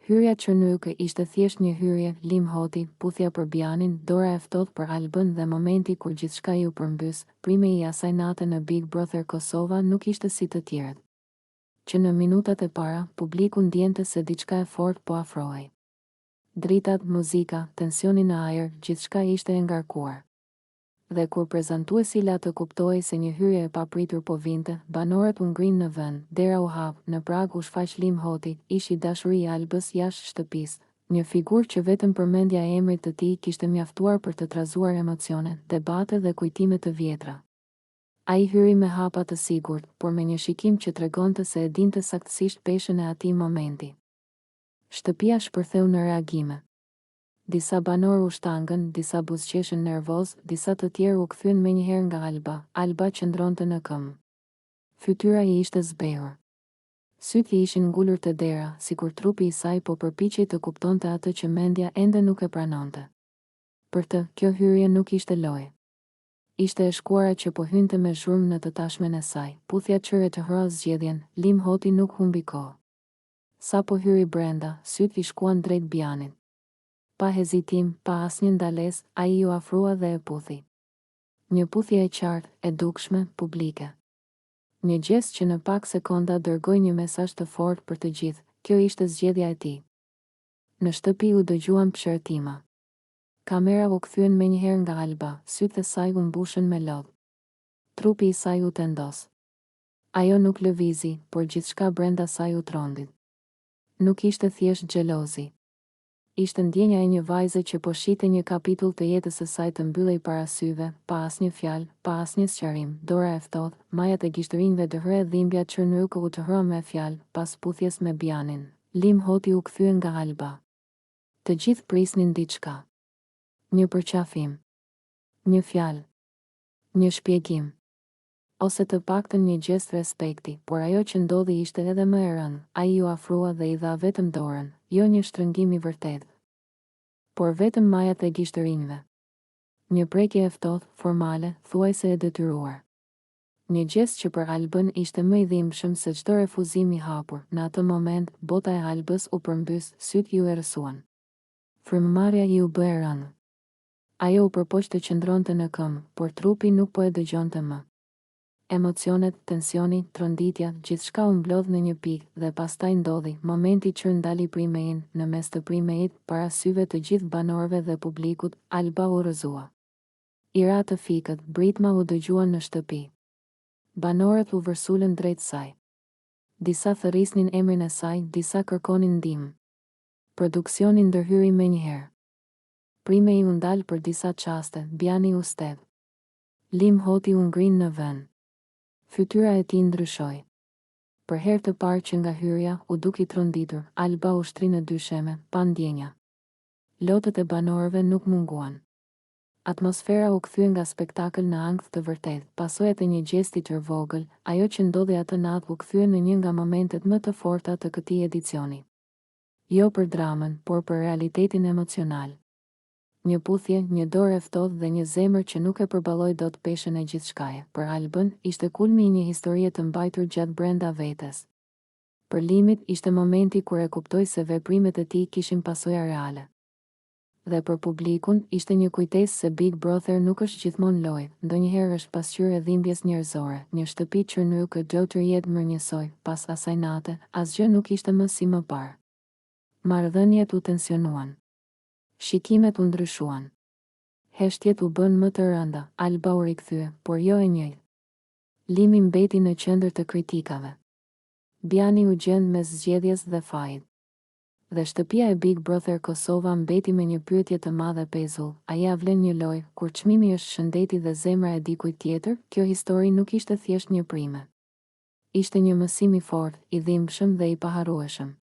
Hyrja Çernyukë ishte thjesht një hyrje, lim hoti, puthja për Bianin, dora e ftohtë për Albën dhe momenti kur gjithçka ju përmbys, prime i asaj nate në Big Brother Kosova nuk ishte si të tjerët. Që në minutat e para, publiku ndjente se diçka e fortë po afrohej. Dritat, muzika, tensioni në ajër, gjithçka ishte e ngarkuar. Dhe kur prezantuesi la të kuptoi se një hyrje e papritur po vinte, banorët u ngrinë në vend, dera u hap, në prag u shfaq Lim Hoti, ish i dashuri i Albës jashtë shtëpisë, një figurë që vetëm përmendja e emrit të tij kishte mjaftuar për të trazuar emocione, debate dhe kujtime të vjetra. Ai hyri me hapa të sigurt, por me një shikim që tregonte se e dinte saktësisht peshën e atij momenti. Shtëpia shpërtheu në reagime. Disa banorë u shtangën, disa buzëqeshën nervoz, disa të tjerë u kthyen menjëherë nga Alba. Alba qëndronte në këmbë. Fytyra i ishte zbehur. Sytë i ishin ngulur te dera, sikur trupi i saj po përpiqej të kuptonte atë që mendja ende nuk e pranonte. Për të, kjo hyrje nuk ishte lojë. Ishte e shkuara që po hynte me zhurmë në të tashmen e saj. Puthja çëre të hërë zgjedhjen, Lim Hoti nuk humbi kohë. Sa po hyri brenda, sytë i shkuan drejt Bianit. Pa hezitim, pa asnjë ndalesë, ai ju afrua dhe e puthi. Një puthje e qartë, e dukshme, publike. Një gjest që në pak sekonda dërgoi një mesazh të fortë për të gjithë, kjo ishte zgjedhja e tij. Në shtëpi u dëgjuan pshërtima. Kamera u kthyen menjëherë nga Alba, sytë e saj u mbushën me lodh. Trupi i saj u tendos. Ajo nuk lëvizi, por gjithçka brenda saj u trondit. Nuk ishte thjesht xhelozi. Ishte ndjenja e një vajze që po shite një kapitull të jetës së saj të mbyllej para syve, pa asnjë fjalë, pa asnjë sqarim, dora e ftohtë, majat e gishtërinjve dëhre dhimbja Çernyukë u tërhëra me fjalë, pas puthjes me Bianin. Lim Hoti u kthye nga Alba. Të gjithë prisnin diçka. Një përqafim. Një fjalë. Një shpjegim. Ose të paktën një gjest respekti, por ajo që ndodhi ishte edhe më e rëndë. Ai ju afrua dhe i dha vetëm dorën, jo një shtrëngim i vërtetë, por vetëm majat e gishtërinjve. Një prekje e ftohtë, formale, thuajse e detyruar. Një gjest që për Albën ishte më i dhimbshëm se çdo refuzim i hapur. Në atë moment, bota e Albës u përmbys, sytë ju errësuan. Frymëmarrja i u bë e rëndë. Ajo u përpoq të qëndronte në këmbë, por trupi nuk po e dëgjonte më. Emocionet, tensioni, tronditja, gjithçka u mblodh në një pikë dhe pastaj ndodhi momenti që ndali primein, në mes të primeit, para syve të gjithë banorëve dhe publikut, Alba u rrëzua. I ra të fikët, britma u dëgjuan në shtëpi. Banorët u vërsulën drejt saj. Disa thërrisnin emrin e saj, disa kërkonin ndihmë. Produksioni ndërhyri menjëherë. Primei u ndal për disa çaste, Biani u stedh. Lim Hoti u ngrin në vend. Fytyra e tij ndryshoi. Për herë të parë që nga hyrja, u duki tronditur, Alba u shtri në dysheme, pa ndjenja. Lotët e banorëve nuk munguan. Atmosfera u kthye nga spektakël në ankth të vërtetë. Pasojat e një gjesti të vogël, ajo që ndodhi atë natë u kthye në një nga momentet më të forta të këtij edicioni. Jo për dramën, por për realitetin emocional. Një puthje, një dorë e ftohtë dhe një zemër që nuk e përballoi dot peshën e gjithçkaje. Për Albën, ishte kulmi i një historie të mbajtur gjatë brenda vetes. Për Limit, ishte momenti kur e kuptoi se veprimet e tij kishin pasoja reale. Dhe për publikun, ishte një kujtesë se Big Brother nuk është gjithmonë lojë, ndonjëherë është pasqyrë e dhimbjes njerëzore. Një shtëpi Çernyukë do të jetë më njësoj, pas asaj nate, asgjë nuk ishte më si më parë. Marrëdhëniet u tensionuan. Shikimet u ndryshuan. Heshtjet u bën më të rënda, Alba u rikthye, por jo e njëjtë. Limi mbeti në qendër të kritikave. Biani u gjend mes zgjedhjes dhe fajit. Dhe shtëpia e Big Brother Kosova mbeti me një pyetje të madhe pezull, a ja vlen një lojë, kur çmimi është shëndeti dhe zemra e dikujt tjetër? Kjo histori nuk ishte thjesht një prime. Ishte një mësim i fortë, i dhimbshëm dhe i paharrueshëm.